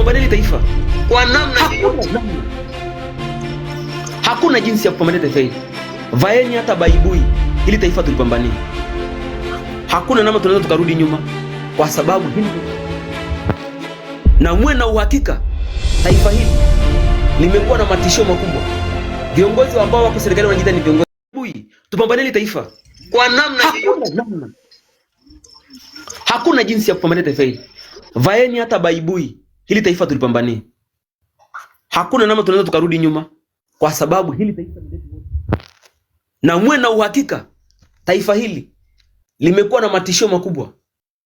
tupambanie taifa kwa namna yoyote. Hakuna jinsi ya kupambania taifa hili. Vaeni hata baibui ili taifa tulipambanie. Hakuna namna tunaweza tukarudi nyuma kwa sababu hili, na muwe na uhakika taifa hili limekuwa na matishio makubwa. Viongozi ambao wako serikali wanajiita ni viongozi. Tupambanie taifa kwa namna yoyote. Hakuna jinsi ya kupambania taifa hili. Vaeni hata baibui ili taifa tulipambanie. Hakuna namna tunaweza tukarudi nyuma kwa sababu hili taifa ni letu wote. Na muwe na uhakika taifa hili limekuwa na matishio makubwa.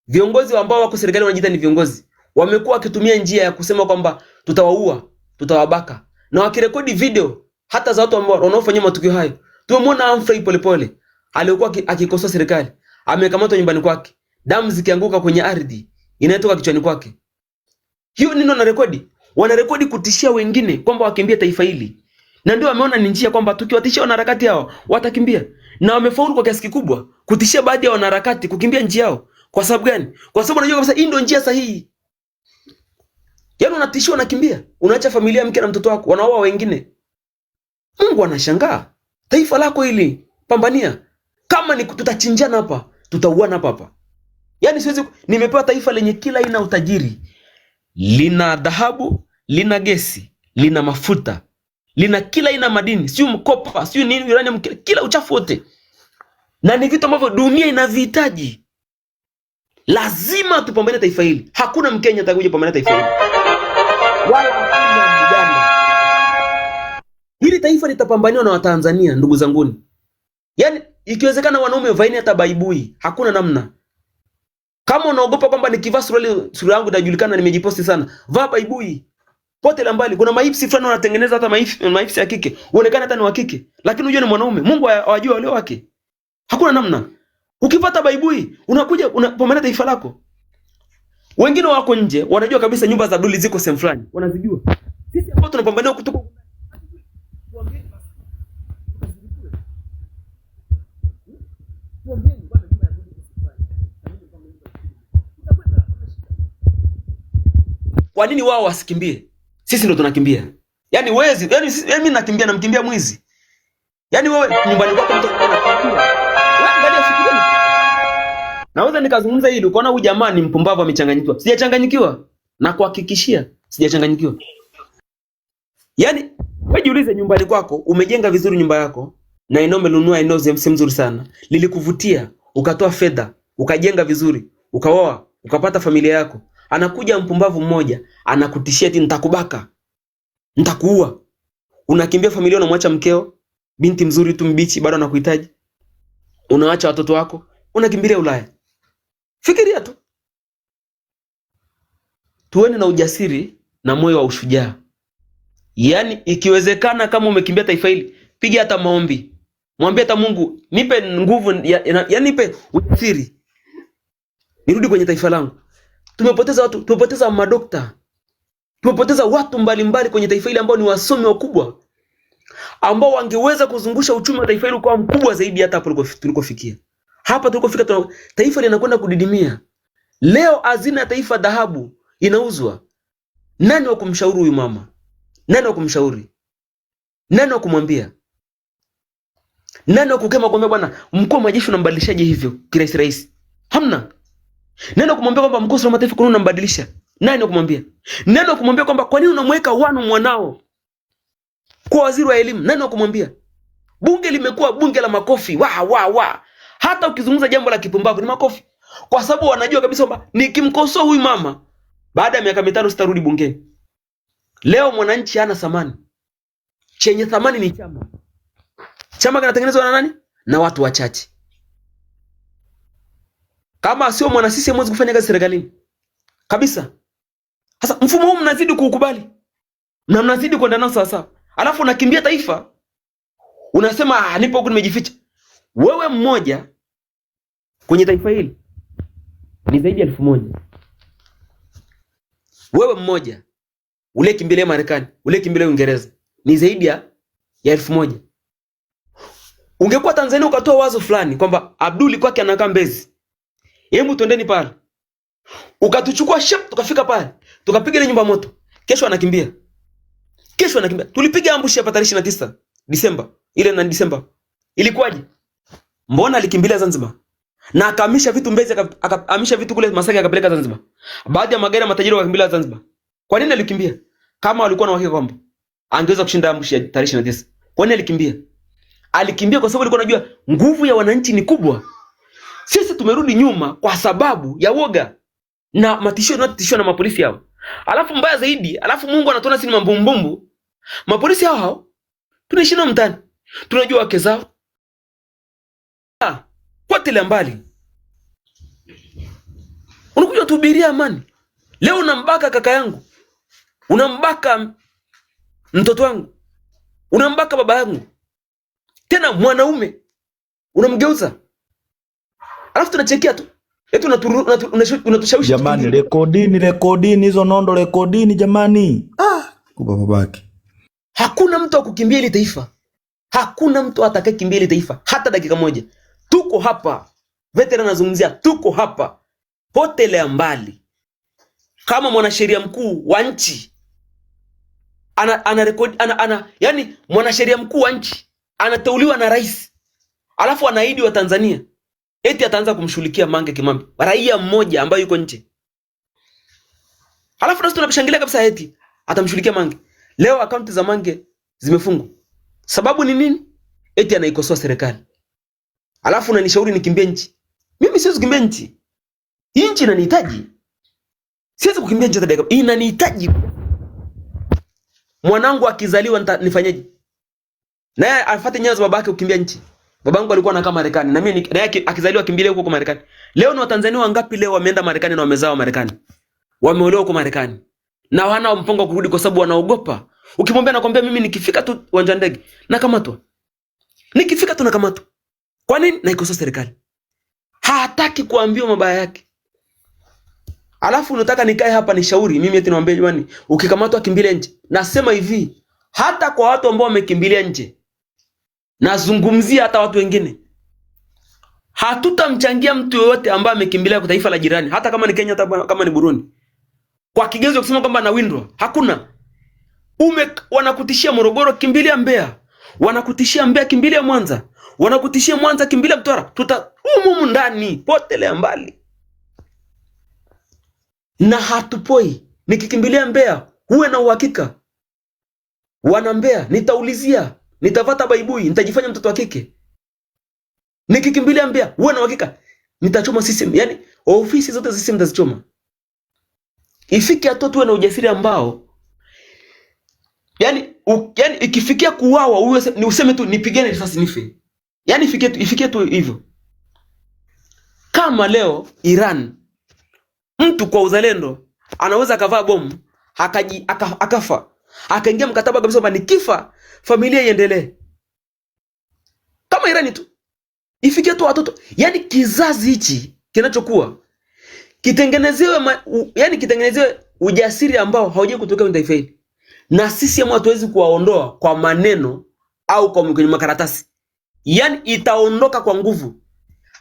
Viongozi ambao wako serikali wanajiita ni viongozi wamekuwa wakitumia njia ya kusema kwamba tutawaua, tutawabaka, na wakirekodi video hata za watu ambao wanaofanya matukio hayo. Tumemwona Humphrey Polepole aliyekuwa akikosoa serikali, amekamatwa nyumbani kwake, damu zikianguka kwenye ardhi inatoka kichwani kwake. Hiyo nini wanarekodi? Wanarekodi kutishia wengine kwamba wakimbie taifa hili. Na ndio wameona ni njia kwamba tukiwatishia wanaharakati hao watakimbia. Na wamefaulu kwa kiasi kikubwa kutishia baadhi ya wanaharakati kukimbia nchi yao. Kwa sababu gani? Kwa sababu unajua kabisa hii ndio njia sahihi. Yaani unatishia unakimbia, unaacha familia, mke na mtoto wako, wanaoa wengine. Mungu anashangaa. Taifa lako hili pambania. Kama ni tutachinjana hapa, tutauana hapa. Yaani siwezi, nimepewa taifa lenye kila aina utajiri. Lina dhahabu, lina gesi, lina mafuta, lina kila aina madini, sio mkopa, sio nini, uranium, kila uchafu wote. Na ni vitu ambavyo dunia inavihitaji. Lazima tupambane taifa hili. Hakuna Mkenya atakuja kupambana taifa hili. Wala hakuna Mganda. Hili taifa litapambaniwa na Watanzania, ndugu zanguni. Yaani ikiwezekana wanaume vaini hata baibui, hakuna namna. Kama unaogopa kwamba nikivaa sura yangu itajulikana nimejiposti sana, vaa baibui. Pote la mbali, kuna maipsi fulani wanatengeneza hata maipsi ya kike, uonekane hata ni wa kike, lakini unajua ni mwanaume. Mungu awajua wale wake. Hakuna namna. Ukipata baibui, unakuja unapambana taifa lako. Wengine wako nje, wanajua kabisa nyumba za Abduli ziko sehemu fulani, wanazijua. Sisi ambao tunapambania kutoka kwa nini wao wasikimbie? Sisi ndo tunakimbia. Yaani wezi, yaani mimi nakimbia, namkimbia mwizi. Yaani wewe nyumbani kwako mtu anakimbia. Wewe angalia fikirini. Naweza nikazungumza hili ukaona huyu jamaa ni mpumbavu amechanganyikiwa. Sijachanganyikiwa. Na kuhakikishia sijachanganyikiwa. Yaani wewe jiulize, nyumbani kwako umejenga vizuri nyumba yako na eneo umenunua eneo sehemu nzuri sana. Lilikuvutia, ukatoa fedha, ukajenga vizuri, ukaoa, ukapata familia yako. Anakuja mpumbavu mmoja, anakutishia eti nitakubaka, nitakuua. Unakimbia familia, unamwacha mkeo, binti mzuri tu mbichi bado anakuhitaji. Unaacha watoto wako, unakimbilia Ulaya. Fikiria tu. Tuweni na ujasiri na moyo wa ushujaa. Yaani ikiwezekana kama umekimbia taifa hili, piga hata maombi. Mwambie hata Mungu, nipe nguvu, yaani nipe ujasiri. Nirudi kwenye taifa langu. Tumepoteza watu, tumepoteza madokta. Tumepoteza watu mbalimbali kwenye taifa hili ambao ni wasomi wakubwa, ambao wangeweza kuzungusha uchumi wa taifa hili kwa mkubwa zaidi hata hapo tulikofikia. Hapa tulikofika taifa linakwenda kudidimia. Leo hazina ya taifa dhahabu inauzwa. Nani wa kumshauri huyu mama? Nani wa kumshauri? Nani wa kumwambia? Nani wa kukema kwamba bwana mkuu wa majeshi unambadilishaje hivyo kirahisi rahisi? Hamna. Nani kumwambia kwamba mkuu wa mataifa kuna unambadilisha? Nani kumwambia? Nani kumwambia kwamba kwa nini unamweka Wanu mwanao kwa waziri wa elimu? Nani kumwambia? Bunge limekuwa bunge la makofi. Hata ukizungumza jambo la kipumbavu ni makofi. Kwa sababu wanajua kabisa kwamba nikimkosoa huyu mama baada ya miaka 5 sitarudi bungeni. Leo mwananchi hana thamani. Chenye thamani ni chama. Chama kinatengenezwa na nani? Na watu wachache. Kama sio mwana sisi mwezi kufanya kazi serikalini. Kabisa. Sasa mfumo huu mnazidi kuukubali. Na mnazidi kwenda nao sawa. Alafu unakimbia taifa. Unasema nipo huku nimejificha. Wewe mmoja kwenye taifa hili ni zaidi ya 1000. Wewe mmoja ule kimbilia Marekani, ule kimbilia Uingereza ni zaidi ya 1000. Ungekuwa Tanzania ukatoa wazo fulani kwamba Abduli kwake anakaa Mbezi. Hebu twendeni pale. Ukatuchukua ship tukafika pale. Tukapiga ile nyumba moto. Kesho anakimbia. Kesho anakimbia. Tulipiga ambushi hapa tarehe 29 Disemba. Ile na Disemba. Ilikuwaje? Mbona alikimbilia Zanzibar? Na akahamisha vitu Mbezi, akahamisha vitu kule Masaki akapeleka Zanzibar. Baadhi ya magari ya matajiri wakakimbilia Zanzibar. Kwa nini alikimbia? Kama walikuwa na uhakika kwamba angeweza kushinda ambushi ya tarehe 29. Kwa nini alikimbia? Alikimbia kwa sababu alikuwa anajua nguvu ya wananchi ni kubwa. Sisi tumerudi nyuma kwa sababu ya woga na matishio na mapolisi hao. Alafu mbaya zaidi, Mungu anatuona sisi ni mambumbumbu. Mapolisi hao tunaishi nao mtaani. Tunajua wake zao. Potelea mbali. Unakuja tuhubiria amani. Leo unambaka kaka yangu. Unambaka mtoto wangu. Unambaka baba yangu. Tena mwanaume. Unamgeuza. Alafu tunachekea tu. Eti unatushawishi jamani, rekodini hizo nondo, rekodini jamani. Kuba babaki. Hakuna mtu akukimbia ile taifa. Hakuna mtu atakayekimbia ile taifa hata dakika moja. Tuko hapa. Veteran anazungumzia tuko hapa. Potelea mbali. Kama mwanasheria mkuu wa nchi yani mwanasheria mkuu wa nchi anateuliwa na rais. Alafu anaahidi wa Tanzania eti ataanza kumshughulikia Mange Kimambi, raia mmoja ambaye yuko nje. Alafu nasi tunashangilia kabisa eti atamshughulikia Mange. Leo akaunti za Mange zimefungwa. Sababu ni nini? Eti anaikosoa serikali. Alafu unanishauri nikimbie nchi. Mimi siwezi kukimbia nchi. Hii nchi inanihitaji. Siwezi kukimbia nchi hata dakika. Inanihitaji. Mwanangu akizaliwa nifanyeje? Naye afuate nyayo za babake kukimbia nchi. Babangu alikuwa anakaa Marekani na mimi naye akizaliwa kimbilie huko Marekani. Leo ni Watanzania wangapi leo wameenda Marekani na wamezao Marekani? Wameolewa huko Marekani. Na wana mpango kurudi kwa sababu wanaogopa. Ukimwambia nakwambia mimi nikifika tu uwanja ndege nakamatwa. Nikifika tu nakamatwa. Kwa nini? Naikosoa serikali. Hataki kuambiwa mabaya yake. Alafu unataka nikae hapa nishauri mimi eti niwaambie jamani ukikamatwa kimbilia nje. Nasema hivi, hata kwa watu ambao wamekimbilia nje. Nazungumzia hata watu wengine. Hatutamchangia mtu yoyote ambaye amekimbilia kwa taifa la jirani, hata kama ni Kenya, hata kama ni Burundi. Kwa kigezo kusema kwamba anawindwa, hakuna. Wanakutishia Morogoro kimbilia Mbeya. Wanakutishia Mbeya kimbilia Mwanza. Wanakutishia Mwanza kimbilia Mtwara. Humu ndani, potelea mbali. Na hatupoi. Nikikimbilia Mbeya, uwe na uhakika. Wana Mbeya, nitaulizia. Nitavata baibui, nitajifanya mtoto wa kike. Nikikimbilia Mbeya, uwe na uhakika. Nitachoma system, yani ofisi zote za system nitazichoma. Ifike hatua tuwe na ujasiri ambao yani ikifikia kuuawa uwe ni useme tu nipigane risasi nife. Yani ifikie tu hivyo. Kama leo Iran mtu kwa uzalendo anaweza akavaa bomu akafa. Akaingia mkataba kabisa kwamba nikifa familia iendelee. Kama Irani tu. Ifikie tu watoto. Yani kizazi hichi kinachokuwa kitengenezewe kitengenezewe ujasiri ambao haujai kutoka kwenye taifa hili. Na sisi ambao hatuwezi kuwaondoa kwa maneno au kwa kwenye makaratasi. Yani itaondoka kwa nguvu.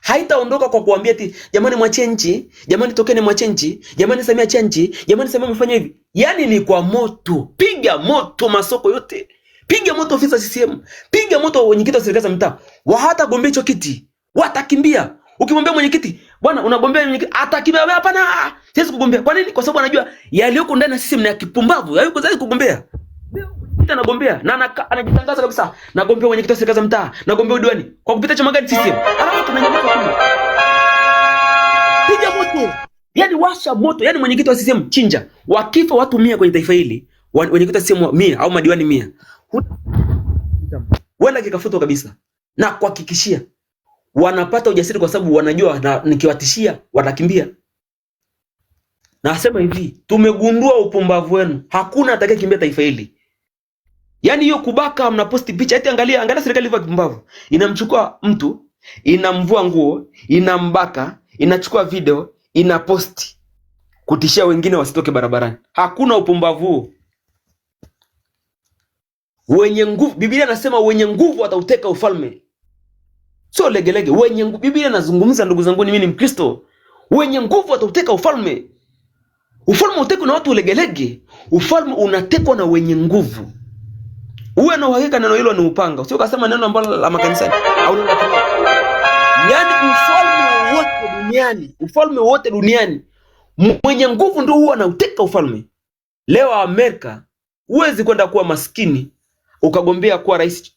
Haitaondoka kwa kuambia eti jamani mwachie nchi, jamani tokeni mwachie nchi, jamani Samia achia nchi, jamani Samia amefanya hivi. Yani ni kwa moto. Piga moto masoko yote. Piga moto ofisa CCM. Piga moto mwenyekiti wa serikali za mtaa. Hata gombea hicho kiti. Watakimbia. Ukimwambia mwenyekiti, bwana unagombea mwenyekiti, atakimbia. Hapana. Siwezi kugombea. Kwa nini? Kwa sababu anajua yaliyoko ndani ya CCM ni ya kipumbavu. Hayuko zaidi kugombea. Mwenyekiti anagombea na anajitangaza kabisa. Nagombea mwenyekiti wa serikali za mtaa, nagombea udiwani kwa kupita chama gani CCM. Alafu tunanyamaza tu. Piga moto. Yani washa moto. Yani mwenyekiti wa CCM chinja. Wakifa watu 100 kwenye taifa hili, mwenyekiti wa CCM 100 au madiwani 100. Wala kikafutwa kabisa. Na kuhakikishia wanapata ujasiri kwa sababu wanajua na nikiwatishia watakimbia. Nasema hivi, tumegundua upumbavu wenu. Hakuna atakayekimbia taifa hili. Yani hiyo kubaka mnaposti picha, eti angalia serikali ilivyo kipumbavu. Inamchukua mtu, inamvua nguo, inambaka, inachukua video, inaposti kutishia wengine wasitoke barabarani. Hakuna upumbavu huo. Wenye nguvu, Biblia inasema wenye nguvu watauteka ufalme. Sio legelege, wenye nguvu. Biblia inazungumza ndugu zangu, mimi ni Mkristo. Wenye nguvu watauteka ufalme. Ufalme utekwa na watu ulegelege. Ufalme unatekwa na wenye nguvu. Uwe na uhakika neno hilo ni upanga. Sio kasema neno ambalo la makanisani au neno la yaani ufalme wote duniani mwenye nguvu ndio huwa anauteka ufalme. Leo Amerika huwezi kwenda kuwa maskini ukagombea kuwa rais.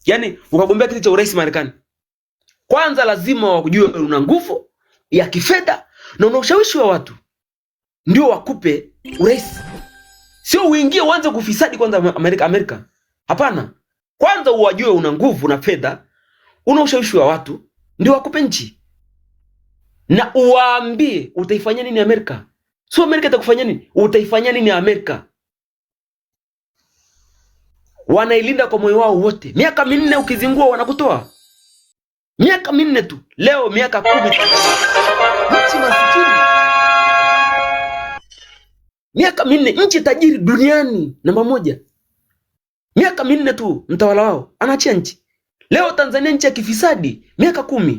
Yaani ukagombea kiti cha urais Marekani. Kwanza lazima wakujue una nguvu ya kifedha na una ushawishi wa watu ndio wakupe urais. Sio uingie uanze kufisadi kwanza Amerika. Hapana. Kwanza uwajue una nguvu na fedha, una ushawishi wa watu ndio wakupe nchi. Na uwaambie utaifanyia nini Amerika. Sio Amerika itakufanyia nini, utaifanyia nini Amerika. Wanailinda kwa moyo wao wote. Miaka 4 ukizingua wanakutoa. Miaka 4 tu. Leo miaka 10. Nchi masikini. Miaka 4 nchi tajiri duniani namba 1. Miaka 4 tu mtawala wao anaachia nchi. Leo Tanzania nchi ya kifisadi miaka 10.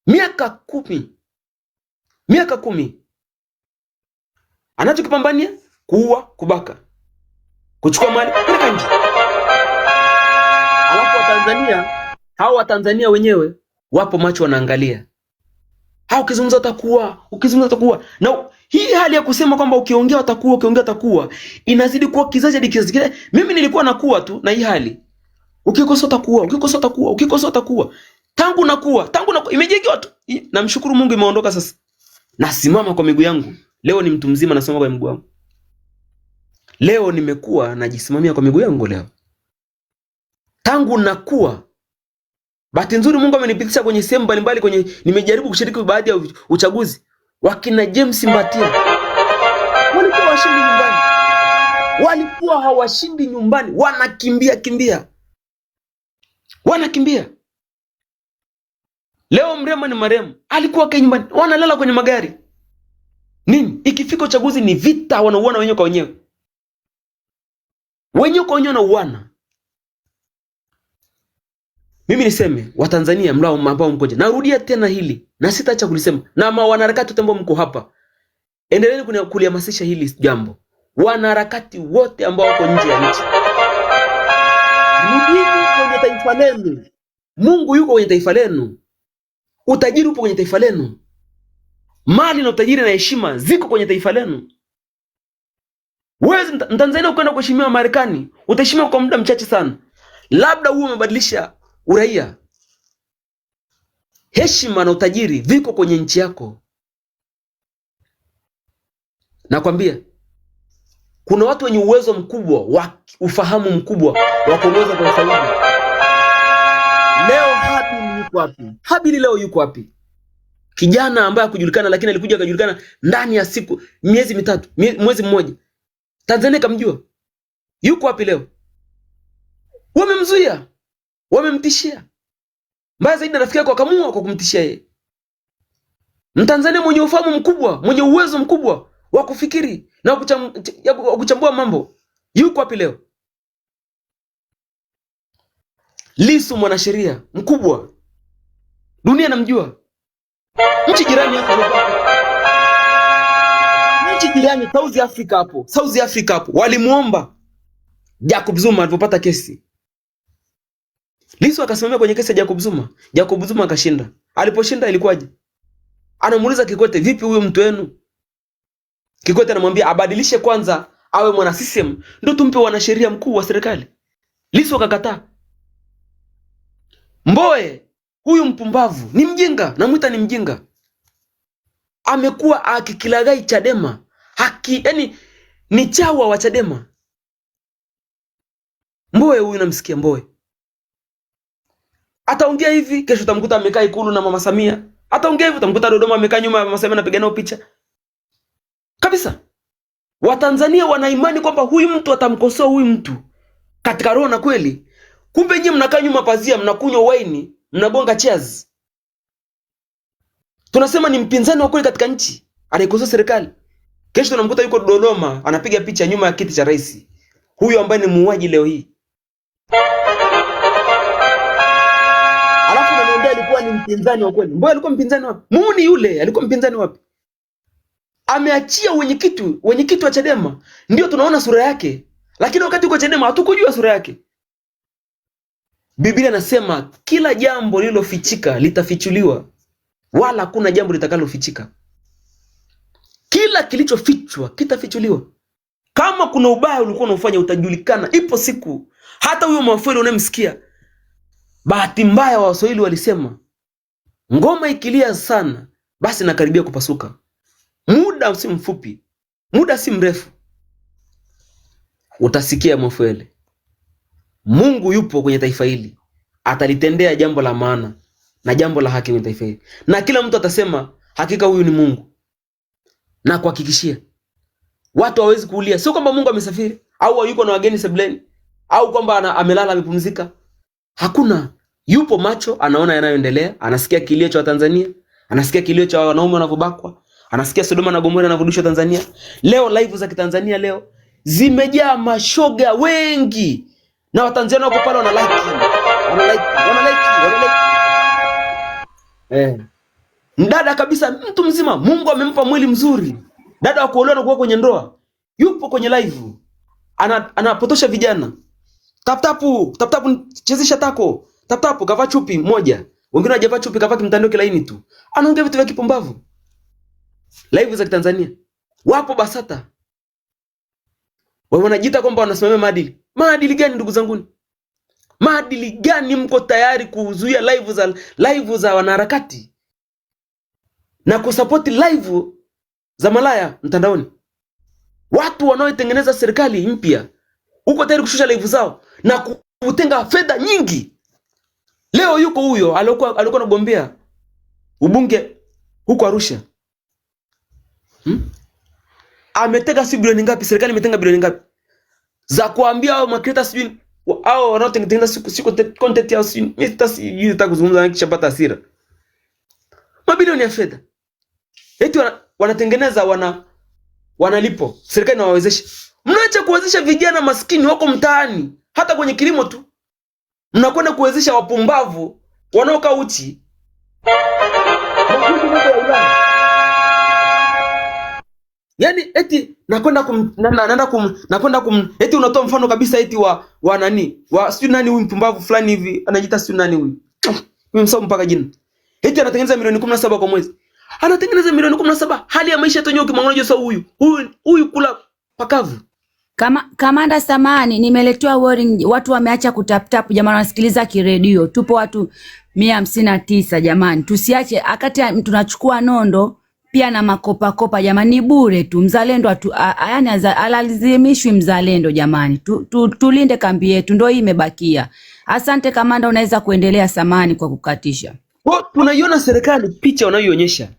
Miaka 10. Miaka 10. Anachokipambania kuua, kubaka, kuchukua mali kutoka nje. Alafu wa Tanzania wenyewe wapo macho wanaangalia. Ukizungumza utakuwa. Na hii hali ya kusema kwamba ukiongea utakuwa inazidi kuwa kizazi hadi kizazi. Mimi nilikuwa nakuwa tu na hii hali. Ukikosa utakuwa. Tangu nakuwa imejengewa tu. Namshukuru Mungu imeondoka sasa. Nasimama kwa miguu yangu. Leo ni mtu mzima nasimama kwa miguu yangu. Leo nimekuwa najisimamia kwa miguu yangu leo. Tangu nakuwa. Bahati nzuri Mungu amenipitisha kwenye sehemu mbalimbali nimejaribu kushiriki baadhi ya uchaguzi. Wakina James Mbatia walikuwa hawashindi nyumbani. Wanakimbia. Leo Mrema ni maremu. Alikuwa kwa nyumbani. Wanalala kwenye magari. Nini? Ikifika uchaguzi ni vita, wanauana wenyewe kwa wenyewe. Wenyewe kwa wenyewe wanauana. Mimi niseme Watanzania mlao ambao mkoje. Narudia tena hili na sitaacha kulisema. Na wanaharakati wote ambao mko hapa, endeleeni kulihamasisha hili jambo. Wanaharakati wote ambao wako nje ya nchi, rudini kwenye taifa lenu. Mungu yuko kwenye taifa lenu. Utajiri upo kwenye taifa lenu. Mali na utajiri na heshima ziko kwenye taifa lenu. Wewe Mtanzania ukwenda kuheshimiwa Marekani, utaheshimiwa kwa muda mchache sana. Labda uwe umebadilisha uraia. Heshima na utajiri viko kwenye nchi yako. Nakwambia kuna watu wenye uwezo mkubwa, ufahamu mkubwa wa kuongoza kwa ufahamu. Leo Habili leo yuko wapi? Kijana ambaye hakujulikana lakini alikuja akajulikana ndani ya miezi mitatu, mwezi mmoja. Tanzania kamjua. Yuko wapi leo? Wamemzuia. Wamemtishia. Mbaya zaidi rafiki yako akamua kwa kumtishia yeye. Mtanzania mwenye ufahamu mkubwa, mwenye uwezo mkubwa wa kufikiri na kuchambua mambo. Yuko wapi leo? Lissu mwanasheria mkubwa. Dunia namjua. Nchi jirani South Africa hapo. Walimuomba Jacob Zuma alipopata kesi. Lissu akasimamia kwenye kesi ya Jacob Zuma. Jacob Zuma akashinda. Aliposhinda ilikuwaje? Anamuuliza Kikwete, vipi huyo mtu wenu? Kikwete anamwambia abadilishe kwanza awe mwana CCM ndio tumpe wanasheria mkuu wa serikali. Lissu akakataa. Mbowe huyu mpumbavu ni mjinga, namuita ni mjinga. Amekuwa akikilagai Chadema. Yaani ni chawa wa Chadema. Mbowe huyu namsikia Mbowe. Ataongea hivi, kesho utamkuta amekaa Ikulu na Mama Samia. Ataongea hivi, utamkuta Dodoma amekaa nyuma ya Mama Samia anapiga nao picha. Kabisa. Watanzania wana imani kwamba huyu mtu atamkosoa huyu mtu katika roho na kweli. Kumbe nyinyi mnakaa nyuma pazia, mnakunywa wine, mnagonga cheers. Tunasema ni mpinzani wa kweli katika nchi, anaikosoa serikali. Kesho tunamkuta yuko Dodoma anapiga picha nyuma ya kiti cha rais. Huyu ambaye ni muuaji leo hii. Alafu ananiambia alikuwa ni mpinzani wa kweli. Mbona alikuwa mpinzani wapi? Muuni yule alikuwa mpinzani wapi? ameachia wenyekiti wa Chadema, ndio tunaona sura yake, lakini wakati uko Chadema hatukujua sura yake. Biblia nasema kila jambo lililofichika litafichuliwa, wala hakuna jambo litakalofichika. Kila kilichofichwa kitafichuliwa. Kama kuna ubaya ulikuwa unafanya utajulikana, ipo siku. Hata huyo Mafwele unayemsikia, bahati mbaya wa Waswahili walisema ngoma ikilia sana basi nakaribia kupasuka. Muda si mfupi, muda si mrefu, utasikia Mafwele. Mungu yupo kwenye taifa hili, atalitendea jambo la maana na jambo la haki kwenye taifa hili, na kila mtu atasema hakika huyu ni Mungu. Na kuhakikishia watu hawezi kuulia. Sio kwamba Mungu amesafiri au yuko na wageni sebuleni au kwamba amelala amepumzika. Hakuna. Yupo macho, anaona yanayoendelea, anasikia kilio cha Tanzania, anasikia kilio cha wanaume wanavyobakwa, anasikia Sodoma na Gomora wanavodishwa Tanzania. Leo live za Kitanzania leo zimejaa mashoga wengi, na Watanzania wako pale wana like. Mdada kabisa, mtu mzima, Mungu amempa mwili mzuri, dada wa kuolewa na kuwa kwenye ndoa, yupo kwenye live anapotosha vijana. Tapu chezesha tako. Tapu kavaa chupi moja, wengine hajavaa chupi, kavaa kimtandao kilaini tu, anaongea vitu vya kipumbavu. Live za Tanzania wapo BASATA, wao wanajiita kwamba wanasimamia maadili. Maadili gani ndugu zangu? Maadili gani mko tayari kuzuia live za wanaharakati na kusupport live za malaya mtandaoni? Watu wanaoitengeneza serikali mpya uko tayari kushusha live zao na kutenga fedha nyingi. Leo yuko huyo alikuwa anagombea ubunge huko Arusha. Ametega si bilioni ngapi? Serikali imetenga bilioni ngapi za kuambia hao makreators sijui hao wanaotengeneza siku content yao sijui nitakuzungumza nikishapata hasira. Mabilioni ya fedha. Eti wanatengeneza wanalipo. Serikali inawawezesha. Mnaacha kuwezesha vijana maskini wako mtaani, hata kwenye kilimo tu. Mnakwenda kuwezesha wapumbavu wanaokaa uchi. Yaani eti nakwenda eti unatoa mfano kabisa eti wa nani? Sio nani huyu mpumbavu fulani hivi anajiita sio nani huyu. Mimi msao mpaka jina. Eti anatengeneza milioni 17 kwa mwezi. Anatengeneza milioni 17, hali ya maisha tonyo kimwangoje sasa huyu kula pakavu. Kamanda samani, nimeletewa warning, watu wameacha kutap jamani, wanasikiliza kiredio. Tupo watu 159 jamani. Tusiache akati tunachukua nondo pia na makopa jamani, ni bure tu. Mzalendo yani alazimishwi mzalendo jamani. Tulinde kambi yetu, ndio hii imebakia. Asante kamanda, unaweza kuendelea samani kwa kukatisha. Tunaiona serikali picha wanayoonyesha.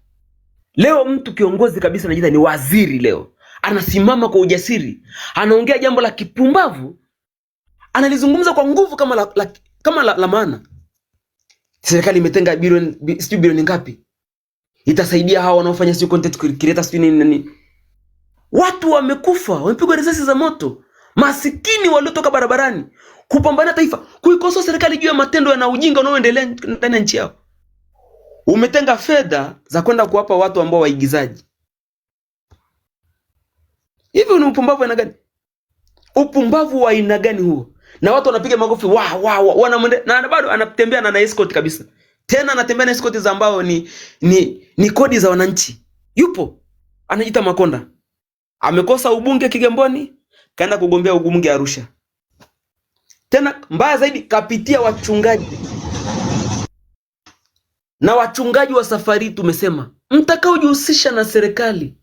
Leo mtu kiongozi kabisa anajiita ni waziri, leo anasimama kwa ujasiri, anaongea jambo la kipumbavu, analizungumza kwa nguvu kama la maana. Serikali imetenga bilioni ngapi? Itasaidia hao wanaofanya sio content creator sio nini. Watu wamekufa, wamepigwa risasi za moto, masikini waliotoka barabarani kupambana taifa, kuikosoa serikali juu ya matendo na ujinga unaoendelea ndani ya nchi yao. Umetenga fedha za kwenda kuwapa watu ambao waigizaji. Hivi ni upumbavu aina gani? Upumbavu wa aina gani huo? Na watu wanapiga makofi na bado anatembea na escort kabisa. Tena anatembea na escort za ambao ni kodi za wananchi. Yupo anajiita Makonda. Amekosa ubunge Kigamboni, kaenda kugombea ubunge Arusha. Tena mbaya zaidi kapitia wachungaji. Na wachungaji wa safari tumesema mtakaojihusisha na serikali.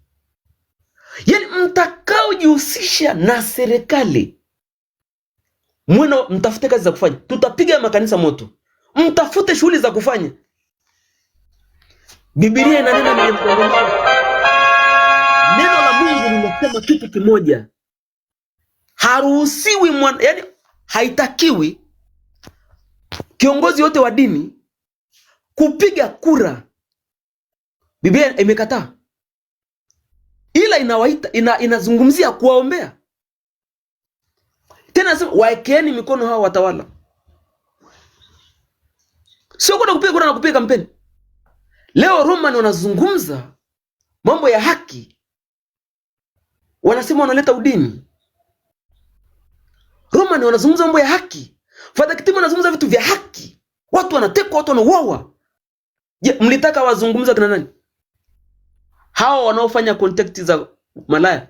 Yaani mtakaojihusisha na serikali, mtafute kazi za kufanya. Tutapiga makanisa moto. Mtafute shughuli za kufanya. Biblia inanena neno la Mungu linasema kitu kimoja. Haruhusiwi yani haitakiwi kiongozi wote wa dini kupiga kura. Biblia imekataa. Ila inazungumzia kuwaombea. Tena nasema waekeeni mikono hao watawala. Sio kwenda kupiga kura na kupiga kampeni. Leo Roman wanazungumza mambo ya haki, wanasema wanaleta udini. Roman wanazungumza mambo ya haki. Father Kitima anazungumza vitu vya haki. Watu wanatekwa, watu wanauawa. Je, mlitaka wazungumza kina nani? Hao wanaofanya contact za malaya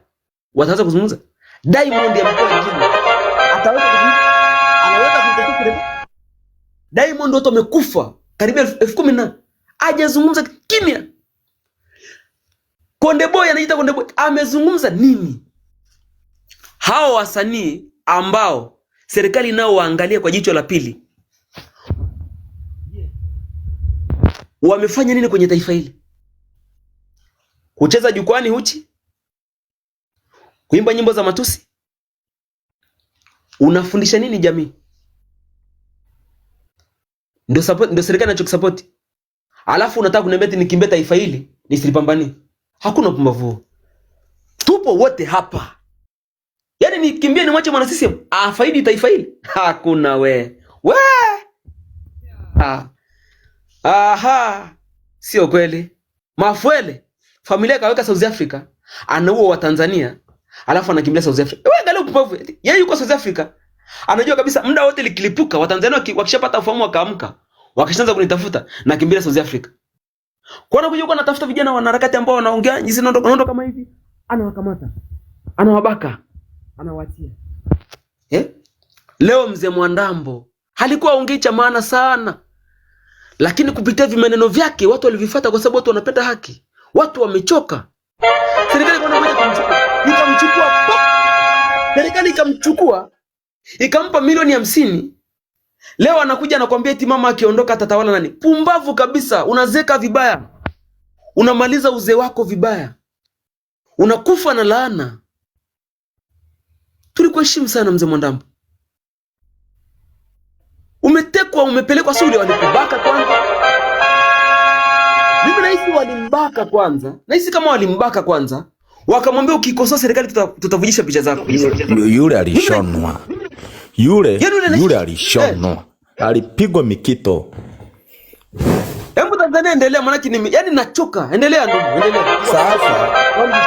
wataanza kuzungumza? Diamond amekuwa jini. Ataweza kuzungumza? Anaweza kuzungumza? Diamond watu wamekufa karibia 10,000 na hajazungumza kimya. Konde Boy anaita Konde Boy amezungumza nini? Hao wasanii ambao serikali nao waangalia kwa jicho la pili wamefanya nini kwenye taifa hili? Kucheza jukwani uchi, kuimba nyimbo za matusi. Unafundisha nini jamii? Ndio serikali inachokisupport. Alafu unataka kuniambia eti nikimbie taifa hili nisilipambanie? Hakuna pumbavu. Tupo wote hapa. Yaani nikimbie ni mwache mwana CCM afaidi taifa hili? Hakuna we. Aha. Sio kweli. Mafuele familia kaweka South Africa, anaua wa Tanzania, alafu anakimbia South Africa. Wewe angalia upumbavu. Yeye yuko South Africa. Anajua kabisa muda wote likilipuka Watanzania wakishapata ufahamu wakaamka, wakishaanza kunitafuta na kimbia South Africa. Kwa nini kuja anatafuta vijana wanaharakati ambao wanaongea hizi nondo kama hivi, anawakamata, anawabaka, anawaachia. Leo mzee Mwandambo halikuwa ongei cha maana sana, lakini kupitia vimaneno vyake watu walivifuata kwa sababu watu wanapenda haki. Watu wamechoka. Serikali kwa nini ikamchukua? Serikali ikamchukua, ikampa milioni 50. Leo anakuja anakuambia eti mama akiondoka atatawala nani? Pumbavu kabisa. Unazeka vibaya. Unamaliza uzee wako vibaya. Unakufa na laana. Tulikuheshimu sana mzee Mwandambo. Umetekwa, umepelekwa shule, walikubaka kwanza. Mimi nahisi walimbaka kwanza. Nahisi kama walimbaka kwanza, wakamwambia ukikosoa serikali tutavujisha picha zako. Yule alishonwa. Yule alishonwa. Alipigwa mikito. Hebu Tanzania endelea, maana yani nachoka. Endelea ndugu, endelea. Sasa